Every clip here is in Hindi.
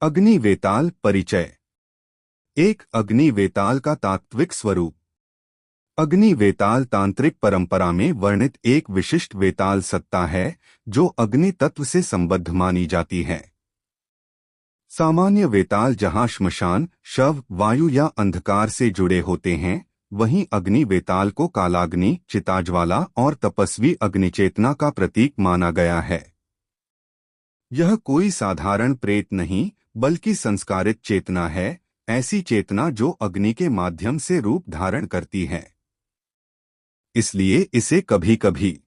अग्नि वेताल परिचय। एक अग्नि वेताल का तात्विक स्वरूप। अग्नि वेताल तांत्रिक परंपरा में वर्णित एक विशिष्ट वेताल सत्ता है जो अग्नि तत्व से संबद्ध मानी जाती है। सामान्य वेताल जहां श्मशान, शव, वायु या अंधकार से जुड़े होते हैं, वहीं अग्नि वेताल को कालाग्नि, चिताज्वाला और तपस्वी अग्निचेतना का प्रतीक माना गया है। यह कोई साधारण प्रेत नहीं, बल्कि संस्कारित चेतना है, ऐसी चेतना जो अग्नि के माध्यम से रूप धारण करती है। इसलिए इसे कभी कभी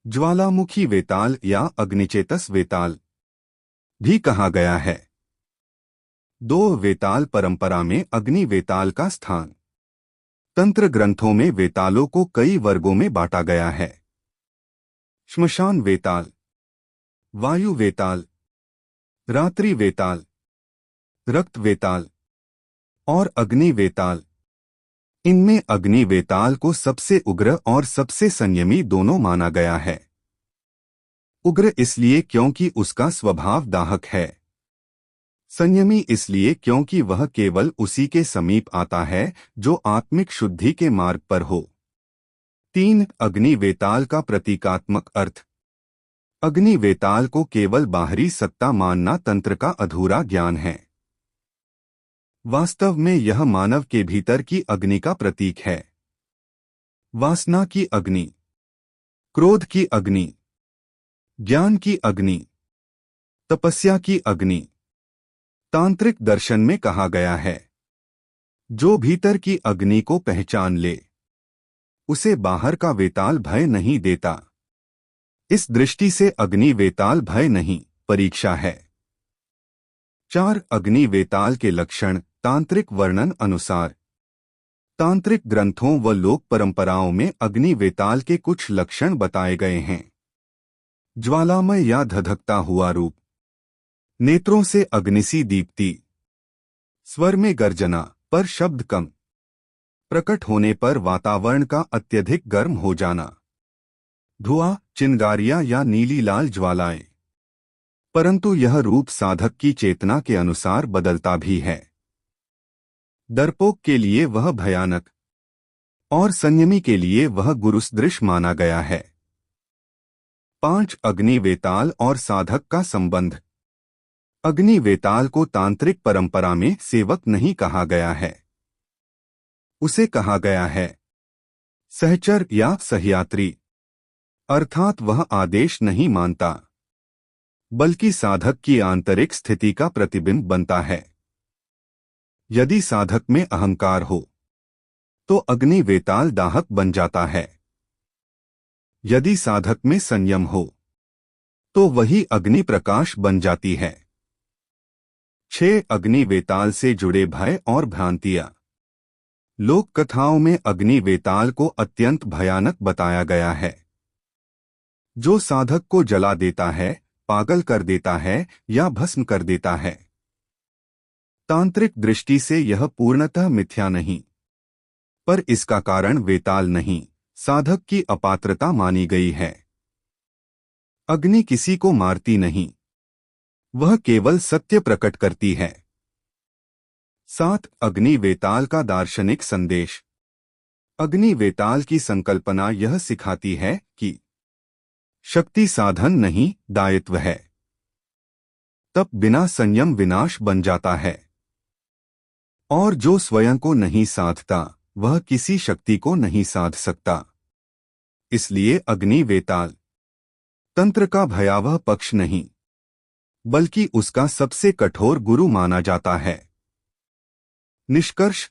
ज्वालामुखी वेताल या अग्निचेतस वेताल भी कहा गया है। दो वेताल परंपरा में अग्नि वेताल का स्थान। तंत्र ग्रंथों में वेतालों को कई वर्गों में बांटा गया है। श्मशान वेताल, वायु वेताल, रात्रि वेताल, रक्त वेताल और अग्नि वेताल। इनमें अग्नि वेताल को सबसे उग्र और सबसे संयमी दोनों माना गया है। उग्र इसलिए क्योंकि उसका स्वभाव दाहक है। संयमी इसलिए क्योंकि वह केवल उसी के समीप आता है जो आत्मिक शुद्धि के मार्ग पर हो। 3. अग्नि वेताल का प्रतीकात्मक अर्थ। अग्नि वेताल को केवल बाहरी सत्ता मानना तंत्र का अधूरा ज्ञान है। वास्तव में यह मानव के भीतर की अग्नि का प्रतीक है। वासना की अग्नि, क्रोध की अग्नि, ज्ञान की अग्नि, तपस्या की अग्नि। तांत्रिक दर्शन में कहा गया है, जो भीतर की अग्नि को पहचान ले, उसे बाहर का वेताल भय नहीं देता। इस दृष्टि से अग्नि वेताल भय नहीं, परीक्षा है। 4. अग्नि वेताल के लक्षण। तांत्रिक वर्णन अनुसार तांत्रिक ग्रंथों व लोक परंपराओं में अग्नि वेताल के कुछ लक्षण बताए गए हैं। ज्वालामय या धधकता हुआ रूप, नेत्रों से अग्निसी दीप्ति, स्वर में गर्जना पर शब्द कम, प्रकट होने पर वातावरण का अत्यधिक गर्म हो जाना, धुआं, चिंगारियां या नीली लाल ज्वालाएं। परंतु यह रूप साधक की चेतना के अनुसार बदलता भी है। डरपोक के लिए वह भयानक और संयमी के लिए वह गुरुसदृश माना गया है। 5. अग्नि वेताल और साधक का संबंध। अग्नि वेताल को तांत्रिक परंपरा में सेवक नहीं कहा गया है। उसे कहा गया है सहचर या सहयात्री, अर्थात वह आदेश नहीं मानता, बल्कि साधक की आंतरिक स्थिति का प्रतिबिंब बनता है। यदि साधक में अहंकार हो तो अग्नि वेताल दाहक बन जाता है। यदि साधक में संयम हो तो वही अग्नि प्रकाश बन जाती है। 6. अग्नि वेताल से जुड़े भय और भ्रांतियां। लोक कथाओं में अग्नि वेताल को अत्यंत भयानक बताया गया है, जो साधक को जला देता है, पागल कर देता है या भस्म कर देता है। तांत्रिक दृष्टि से यह पूर्णतः मिथ्या नहीं, पर इसका कारण वेताल नहीं, साधक की अपात्रता मानी गई है। अग्नि किसी को मारती नहीं, वह केवल सत्य प्रकट करती है। 7. अग्नि वेताल का दार्शनिक संदेश। अग्नि वेताल की संकल्पना यह सिखाती है कि शक्ति साधन नहीं, दायित्व है। तप बिना संयम विनाश बन जाता है, और जो स्वयं को नहीं साधता वह किसी शक्ति को नहीं साध सकता। इसलिए अग्नि वेताल तंत्र का भयावह पक्ष नहीं, बल्कि उसका सबसे कठोर गुरु माना जाता है। निष्कर्ष।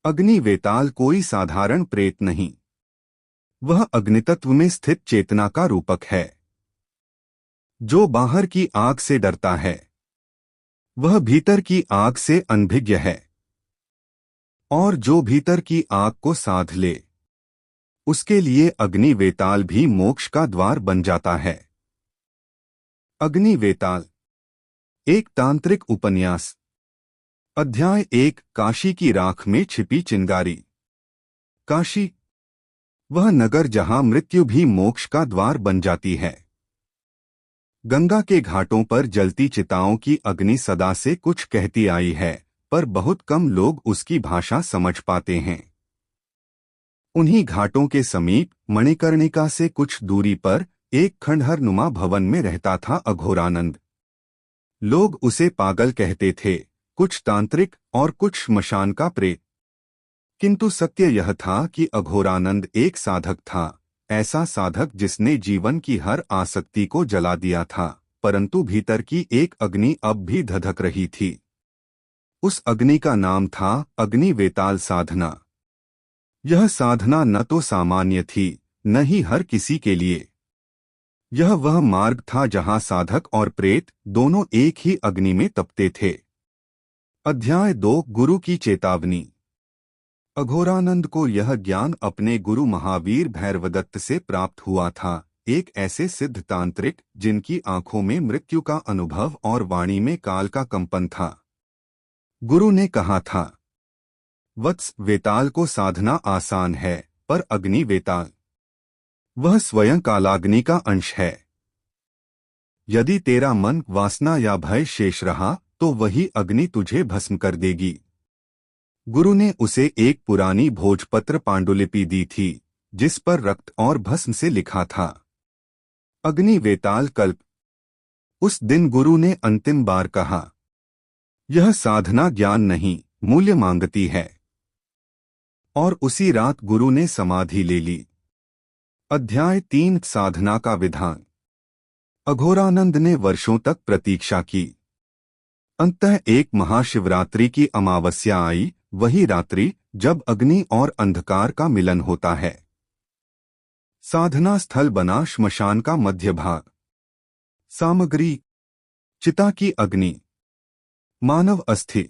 अग्नि वेताल कोई साधारण प्रेत नहीं, वह अग्नितत्व में स्थित चेतना का रूपक है। जो बाहर की आग से डरता है वह भीतर की आग से अनभिज्ञ है, और जो भीतर की आग को साध ले उसके लिए अग्नि वेताल भी मोक्ष का द्वार बन जाता है। अग्नि वेताल एक तांत्रिक उपन्यास। अध्याय 1। काशी की राख में छिपी चिंगारी। काशी, वह नगर जहां मृत्यु भी मोक्ष का द्वार बन जाती है। गंगा के घाटों पर जलती चिताओं की अग्नि सदा से कुछ कहती आई है, पर बहुत कम लोग उसकी भाषा समझ पाते हैं। उन्हीं घाटों के समीप मणिकर्णिका से कुछ दूरी पर एक खंडहर नुमा भवन में रहता था अघोरानंद। लोग उसे पागल कहते थे, कुछ तांत्रिक और कुछ श्मशान का प्रेत। किंतु सत्य यह था कि अघोरानंद एक साधक था, ऐसा साधक जिसने जीवन की हर आसक्ति को जला दिया था, परंतु भीतर की एक अग्नि अब भी धधक रही थी। उस अग्नि का नाम था अग्नि वेताल साधना। यह साधना न तो सामान्य थी, न ही हर किसी के लिए। यह वह मार्ग था जहां साधक और प्रेत दोनों एक ही अग्नि में तपते थे। अध्याय 2 गुरु की चेतावनी। अघोरानंद को यह ज्ञान अपने गुरु महावीर भैरवदत्त से प्राप्त हुआ था, एक ऐसे सिद्ध तांत्रिक जिनकी आंखों में मृत्यु का अनुभव और वाणी में काल का कंपन था। गुरु ने कहा था, वत्स, वेताल को साधना आसान है, पर अग्नि वेताल, वह स्वयं कालाग्नि का अंश है। यदि तेरा मन, वासना या भय शेष रहा तो वही अग्नि तुझे भस्म कर देगी। गुरु ने उसे एक पुरानी भोजपत्र पांडुलिपि दी थी, जिस पर रक्त और भस्म से लिखा था, अग्नि वेताल कल्प। उस दिन गुरु ने अंतिम बार कहा, यह साधना ज्ञान नहीं, मूल्य मांगती है। और उसी रात गुरु ने समाधि ले ली। अध्याय 3 साधना का विधान। अघोरानंद ने वर्षों तक प्रतीक्षा की। अंततः एक महाशिवरात्रि की अमावस्या आई, वही रात्रि जब अग्नि और अंधकार का मिलन होता है। साधना स्थल बना श्मशान का मध्य भाग। सामग्री: चिता की अग्नि, मानव अस्थि,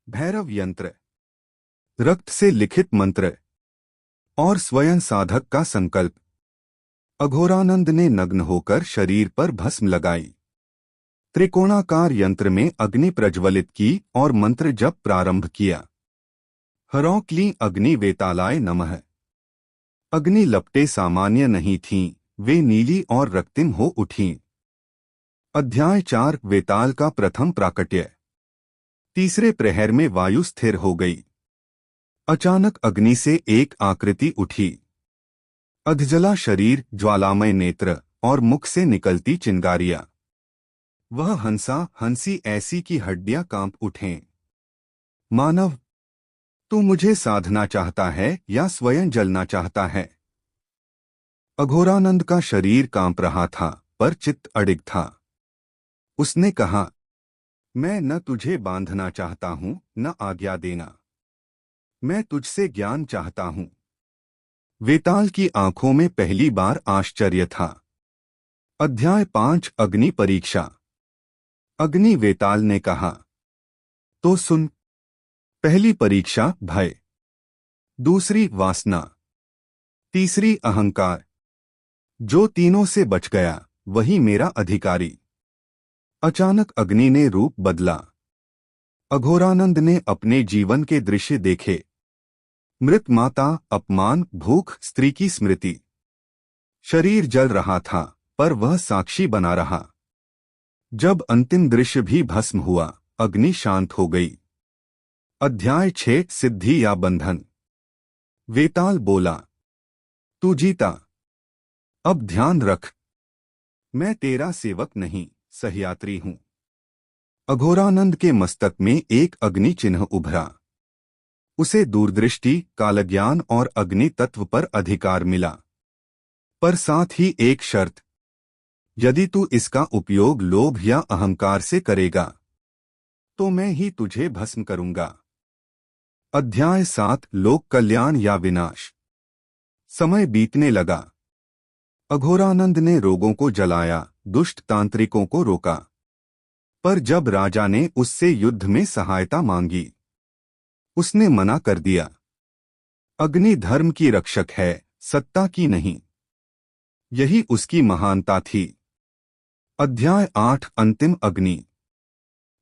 भैरव यंत्र, रक्त से लिखित मंत्र और स्वयं साधक का संकल्प। अघोरानंद ने नग्न होकर शरीर पर भस्म लगाई। त्रिकोणाकार यंत्र में अग्नि प्रज्वलित की और मंत्र जप प्रारंभ किया। हरौ क्लीं अग्नि वेतालाय नमः। अग्नि लपटें सामान्य नहीं थीं, वे नीली और रक्तिम हो उठीं। अध्याय 4 वेताल का प्रथम प्राकट्य। तीसरे प्रहर में वायु स्थिर हो गई। अचानक अग्नि से एक आकृति उठी। अधजला शरीर, ज्वालामय नेत्र और मुख से निकलती चिंगारियां। वह हंसा, हंसी ऐसी कि हड्डियां कांप उठें। मानव, तू मुझे साधना चाहता है या स्वयं जलना चाहता है? अघोरानंद का शरीर कांप रहा था, पर चित्त अडिग था। उसने कहा, मैं न तुझे बांधना चाहता हूं, न आज्ञा देना। मैं तुझसे ज्ञान चाहता हूं। वेताल की आंखों में पहली बार आश्चर्य था। अध्याय 5 अग्नि परीक्षा। अग्नि वेताल ने कहा, तो सुन। पहली परीक्षा भय, दूसरी वासना, तीसरी अहंकार। जो तीनों से बच गया वही मेरा अधिकारी। अचानक अग्नि ने रूप बदला। अघोरानंद ने अपने जीवन के दृश्य देखे। मृत माता, अपमान, भूख, स्त्री की स्मृति। शरीर जल रहा था, पर वह साक्षी बना रहा। जब अंतिम दृश्य भी भस्म हुआ, अग्नि शांत हो गई। अध्याय 6 सिद्धि या बंधन। वेताल बोला, तू जीता। अब ध्यान रख, मैं तेरा सेवक नहीं, सहयात्री हूं। अघोरानंद के मस्तक में एक अग्नि चिन्ह उभरा। उसे दूरदृष्टि, कालज्ञान और अग्नि तत्व पर अधिकार मिला, पर साथ ही एक शर्त, यदि तू इसका उपयोग लोभ या अहंकार से करेगा तो मैं ही तुझे भस्म करूंगा। अध्याय 7 लोक कल्याण या विनाश। समय बीतने लगा। अघोरानंद ने रोगों को जलाया, दुष्ट तांत्रिकों को रोका, पर जब राजा ने उससे युद्ध में सहायता मांगी, उसने मना कर दिया। अग्नि धर्म की रक्षक है, सत्ता की नहीं। यही उसकी महानता थी। अध्याय 8 अंतिम अग्नि।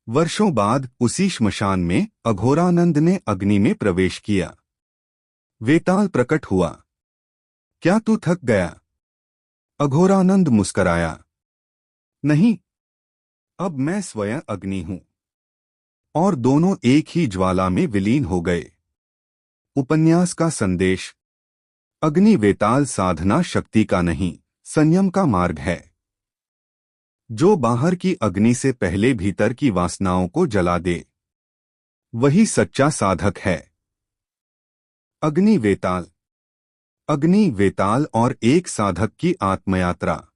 वर्षों बाद उसी श्मशान में अघोरानंद ने अग्नि में प्रवेश किया। वेताल प्रकट हुआ। क्या तू थक गया? अघोरानंद मुस्कराया। नहीं, अब मैं स्वयं अग्नि हूं। और दोनों एक ही ज्वाला में विलीन हो गए। उपन्यास का संदेश। अग्नि वेताल साधना शक्ति का नहीं, संयम का मार्ग है। जो बाहर की अग्नि से पहले भीतर की वासनाओं को जला दे, वही सच्चा साधक है। अग्नि वेताल। अग्नि वेताल और एक साधक की आत्मयात्रा।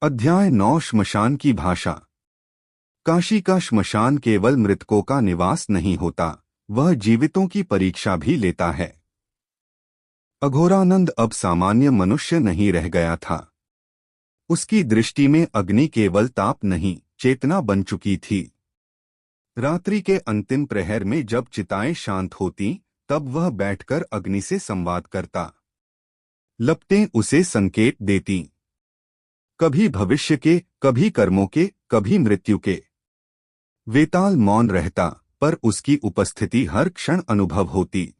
अध्याय 9। श्मशान की भाषा। काशी का श्मशान केवल मृतकों का निवास नहीं होता, वह जीवितों की परीक्षा भी लेता है। अघोरानंद अब सामान्य मनुष्य नहीं रह गया था। उसकी दृष्टि में अग्नि केवल ताप नहीं, चेतना बन चुकी थी। रात्रि के अंतिम प्रहर में जब चिताएं शांत होती, तब वह बैठकर अग्नि से संवाद करता। लपटें उसे संकेत देती, कभी भविष्य के, कभी कर्मों के, कभी मृत्यु के। वेताल मौन रहता, पर उसकी उपस्थिति हर क्षण अनुभव होती।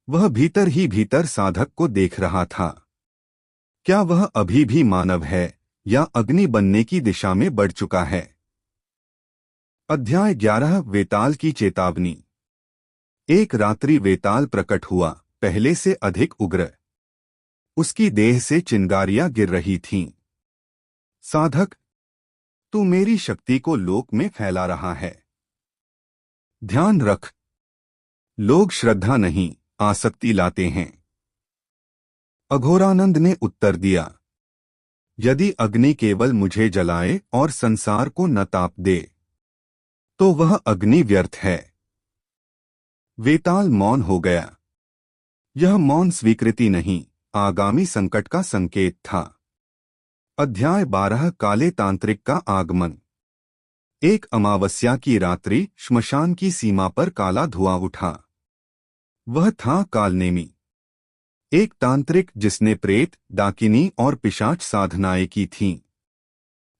वह भीतर ही भीतर साधक को देख रहा था। क्या वह अभी भी मानव है, या अग्नि बनने की दिशा में बढ़ चुका है? अध्याय 11। वेताल की चेतावनी। एक रात्रि वेताल प्रकट हुआ, पहले से अधिक उग्र। उसकी देह से चिंगारियां गिर रही थीं। साधक, तू मेरी शक्ति को लोक में फैला रहा है। ध्यान रख, लोग श्रद्धा नहीं, आसक्ति लाते हैं। अघोरानंद ने उत्तर दिया, यदि अग्नि केवल मुझे जलाए और संसार को न ताप दे, तो वह अग्नि व्यर्थ है। वेताल मौन हो गया। यह मौन स्वीकृति नहीं, आगामी संकट का संकेत था। अध्याय 12। काले तांत्रिक का आगमन। एक अमावस्या की रात्रि श्मशान की सीमा पर काला धुआं उठा। वह था कालनेमी, एक तांत्रिक जिसने प्रेत, डाकिनी और पिशाच साधनाएं की थीं।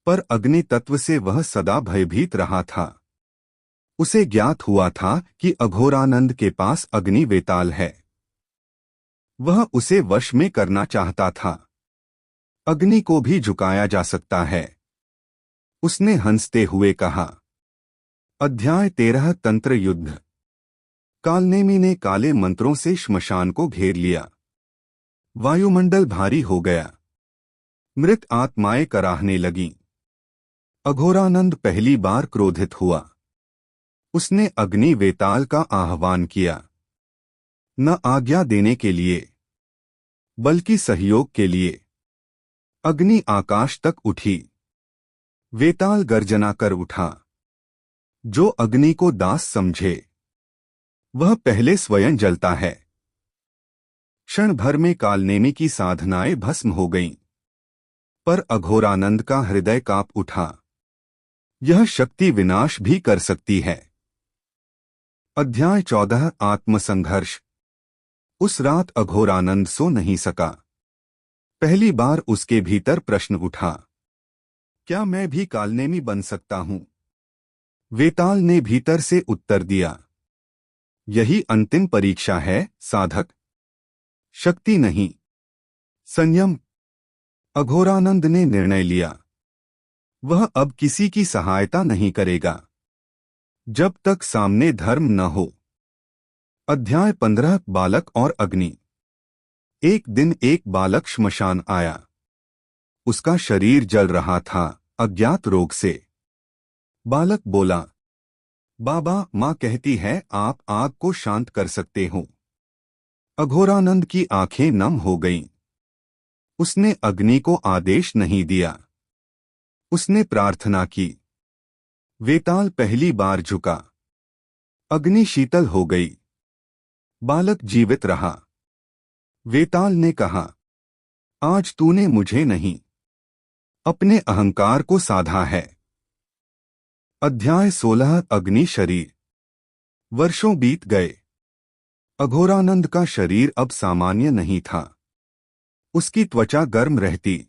पर अग्नि तत्व से वह सदा भयभीत रहा था। उसे ज्ञात हुआ था कि अघोरानंद के पास अग्नि वेताल है। वह उसे वश में करना चाहता था। अग्नि को भी झुकाया जा सकता है, उसने हंसते हुए कहा। अध्याय 13। तंत्र युद्ध। कालनेमी ने काले मंत्रों से श्मशान को घेर लिया। वायुमंडल भारी हो गया। मृत आत्माएं कराहने लगीं। अघोरानंद पहली बार क्रोधित हुआ। उसने अग्नि वेताल का आह्वान किया, न आज्ञा देने के लिए, बल्कि सहयोग के लिए। अग्नि आकाश तक उठी। वेताल गर्जना कर उठा। जो अग्नि को दास समझे, वह पहले स्वयं जलता है। क्षण भर में कालनेमी की साधनाएं भस्म हो गईं। पर अघोरानंद का हृदय कांप उठा। यह शक्ति विनाश भी कर सकती है। अध्याय 14। आत्मसंघर्ष। उस रात अघोरानंद सो नहीं सका। पहली बार उसके भीतर प्रश्न उठा, क्या मैं भी कालनेमी बन सकता हूं? वेताल ने भीतर से उत्तर दिया, यही अंतिम परीक्षा है साधक। शक्ति नहीं, संयम। अघोरानंद ने निर्णय लिया। वह अब किसी की सहायता नहीं करेगा, जब तक सामने धर्म न हो। अध्याय 15। बालक और अग्नि। एक दिन एक बालक श्मशान आया। उसका शरीर जल रहा था, अज्ञात रोग से। बालक बोला, बाबा, माँ कहती है आप आग को शांत कर सकते हो। अघोरानंद की आंखें नम हो गईं। उसने अग्नि को आदेश नहीं दिया। उसने प्रार्थना की। वेताल पहली बार झुका। अग्नि शीतल हो गई। बालक जीवित रहा। वेताल ने कहा, आज तूने मुझे नहीं, अपने अहंकार को साधा है। अध्याय 16। अग्नि शरीर। वर्षों बीत गए। अघोरानंद का शरीर अब सामान्य नहीं था। उसकी त्वचा गर्म रहती।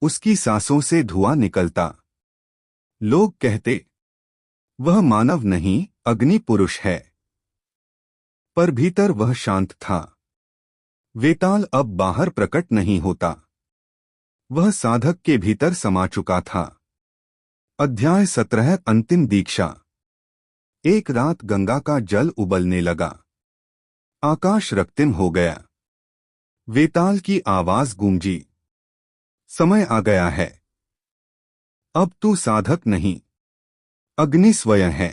उसकी सांसों से धुआं निकलता। लोग कहते, वह मानव नहीं, अग्नि पुरुष है। पर भीतर वह शांत था। वेताल अब बाहर प्रकट नहीं होता। वह साधक के भीतर समा चुका था। अध्याय 17 अंतिम दीक्षा। एक रात गंगा का जल उबलने लगा। आकाश रक्तिम हो गया। वेताल की आवाज गूंजी। समय आ गया है। अब तू साधक नहीं, अग्नि स्वयं है।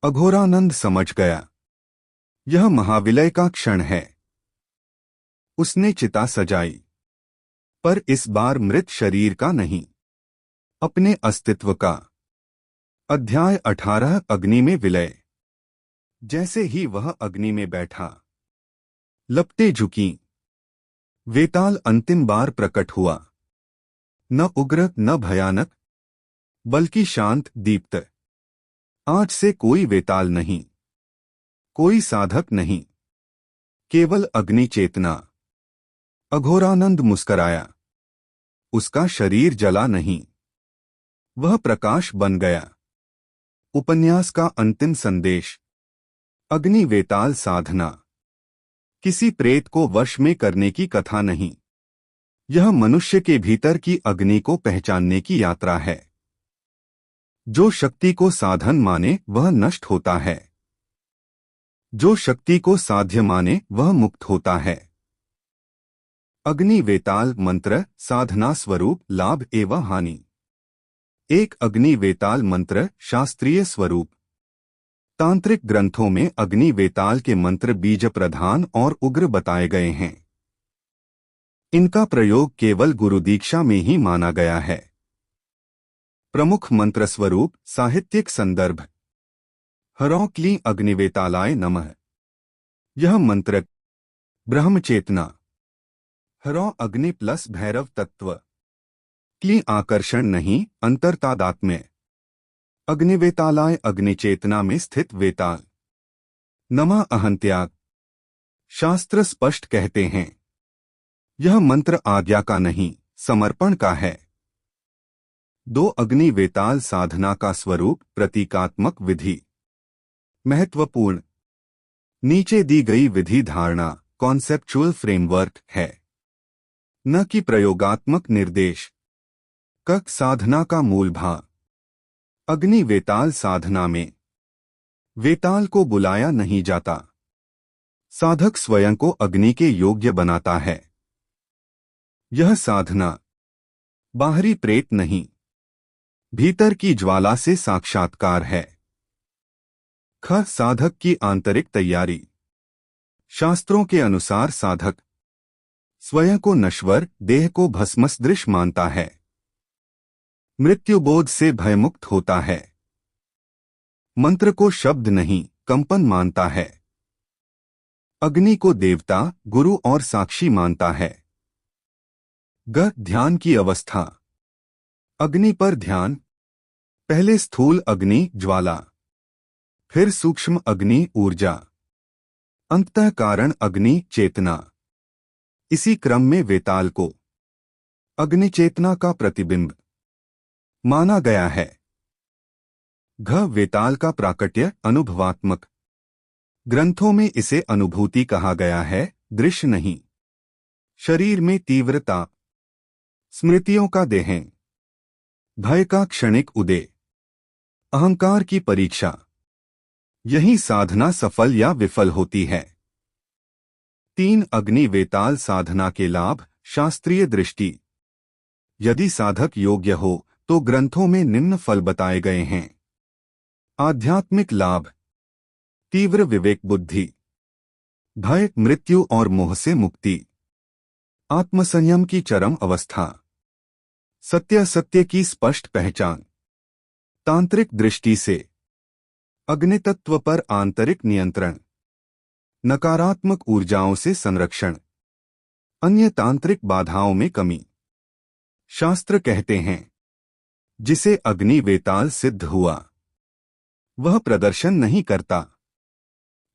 अघोरानंद समझ गया, यह महाविलय का क्षण है। उसने चिता सजाई, पर इस बार मृत शरीर का नहीं, अपने अस्तित्व का। अध्याय 18 अग्नि में विलय। जैसे ही वह अग्नि में बैठा, लपटें झुकीं। वेताल अंतिम बार प्रकट हुआ। न उग्र न भयानक, बल्कि शांत दीप्त। आज से कोई वेताल नहीं, कोई साधक नहीं, केवल अग्नि चेतना। अघोरानंद मुस्कराया। उसका शरीर जला नहीं, वह प्रकाश बन गया। उपन्यास का अंतिम संदेश। अग्नि वेताल साधना किसी प्रेत को वश में करने की कथा नहीं, यह मनुष्य के भीतर की अग्नि को पहचानने की यात्रा है। जो शक्ति को साधन माने वह नष्ट होता है, जो शक्ति को साध्य माने वह मुक्त होता है। अग्नि वेताल मंत्र साधना स्वरूप लाभ एवं हानि। एक अग्नि वेताल मंत्र शास्त्रीय स्वरूप। तांत्रिक ग्रंथों में अग्नि वेताल के मंत्र बीज प्रधान और उग्र बताए गए हैं। इनका प्रयोग केवल गुरु दीक्षा में ही माना गया है। प्रमुख मंत्र स्वरूप साहित्यिक संदर्भ। हरौ क्लीं अग्निवेतालाय नमः। यह मंत्र ब्रह्म चेतना। हरौ अग्नि प्लस भैरव तत्व। क्लीं आकर्षण नहीं, अंतर्तादात्म्य। अग्निवेतालाय अग्नि चेतना में स्थित वेताल। नमः अहंत्याग। शास्त्र स्पष्ट कहते हैं, यह मंत्र आज्ञा का नहीं, समर्पण का है। दो अग्नि वेताल साधना का स्वरूप प्रतीकात्मक विधि। महत्वपूर्ण। नीचे दी गई विधि धारणा कॉन्सेप्चुअल फ्रेमवर्क है, न कि प्रयोगात्मक निर्देश। कक साधना का मूल भाव। अग्नि वेताल साधना में वेताल को बुलाया नहीं जाता, साधक स्वयं को अग्नि के योग्य बनाता है। यह साधना बाहरी प्रेत नहीं, भीतर की ज्वाला से साक्षात्कार है। ख साधक की आंतरिक तैयारी। शास्त्रों के अनुसार साधक स्वयं को नश्वर, देह को भस्मसदृश मानता है। मृत्युबोध से भयमुक्त होता है। मंत्र को शब्द नहीं, कंपन मानता है। अग्नि को देवता, गुरु और साक्षी मानता है। ग ध्यान की अवस्था। अग्नि पर ध्यान। पहले स्थूल अग्नि ज्वाला, फिर सूक्ष्म अग्नि ऊर्जा, अंततः कारण अग्नि चेतना। इसी क्रम में वेताल को अग्नि चेतना का प्रतिबिंब माना गया है। घ वेताल का प्राकट्य अनुभवात्मक। ग्रंथों में इसे अनुभूति कहा गया है, दृश्य नहीं। शरीर में तीव्रता, स्मृतियों का देहन, भय का क्षणिक उदय, अहंकार की परीक्षा। यही साधना सफल या विफल होती है। 3 अग्नि वेताल साधना के लाभ शास्त्रीय दृष्टि। यदि साधक योग्य हो तो ग्रंथों में निम्न फल बताए गए हैं। आध्यात्मिक लाभ। तीव्र विवेक बुद्धि, भय मृत्यु और मोह से मुक्ति, आत्मसंयम की चरम अवस्था, सत्य सत्य की स्पष्ट पहचान। तांत्रिक दृष्टि से अग्नितत्व पर आंतरिक नियंत्रण, नकारात्मक ऊर्जाओं से संरक्षण, अन्य तांत्रिक बाधाओं में कमी। शास्त्र कहते हैं, जिसे अग्नि वेताल सिद्ध हुआ वह प्रदर्शन नहीं करता।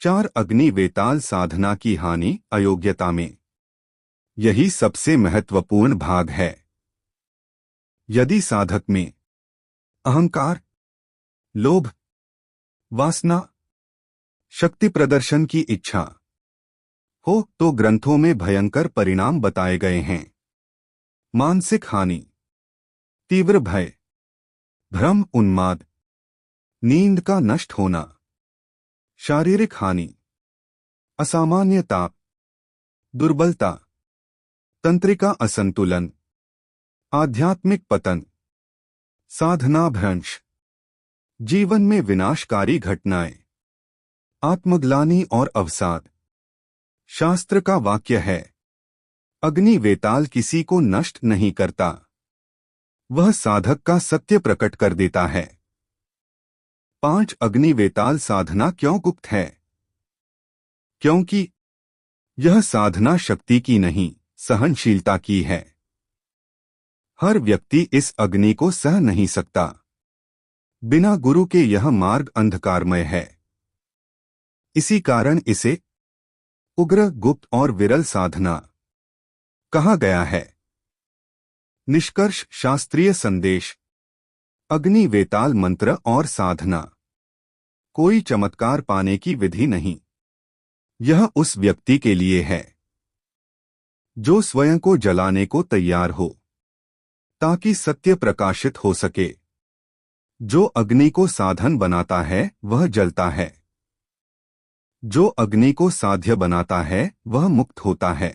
4 अग्नि वेताल साधना की हानि अयोग्यता में। यही सबसे महत्वपूर्ण भाग है। यदि साधक में अहंकार, लोभ, वासना, शक्ति प्रदर्शन की इच्छा हो तो ग्रंथों में भयंकर परिणाम बताए गए हैं। मानसिक हानि, तीव्र भय, भ्रम उन्माद, नींद का नष्ट होना, शारीरिक हानि, असामान्य ताप, दुर्बलता, तंत्रिका असंतुलन, आध्यात्मिक पतन, साधना भ्रंश, जीवन में विनाशकारी घटनाएं, आत्मग्लानि और अवसाद। शास्त्र का वाक्य है, अग्नि वेताल किसी को नष्ट नहीं करता, वह साधक का सत्य प्रकट कर देता है। 5 अग्नि वेताल साधना क्यों गुप्त है? क्योंकि यह साधना शक्ति की नहीं, सहनशीलता की है। हर व्यक्ति इस अग्नि को सह नहीं सकता। बिना गुरु के यह मार्ग अंधकारमय है। इसी कारण इसे उग्र, गुप्त और विरल साधना कहा गया है। निष्कर्ष, शास्त्रीय संदेश, अग्नि वेताल मंत्र और साधना कोई चमत्कार पाने की विधि नहीं। यह उस व्यक्ति के लिए है जो स्वयं को जलाने को तैयार हो ताकि सत्य प्रकाशित हो सके। जो अग्नि को साधन बनाता है वह जलता है, जो अग्नि को साध्य बनाता है वह मुक्त होता है।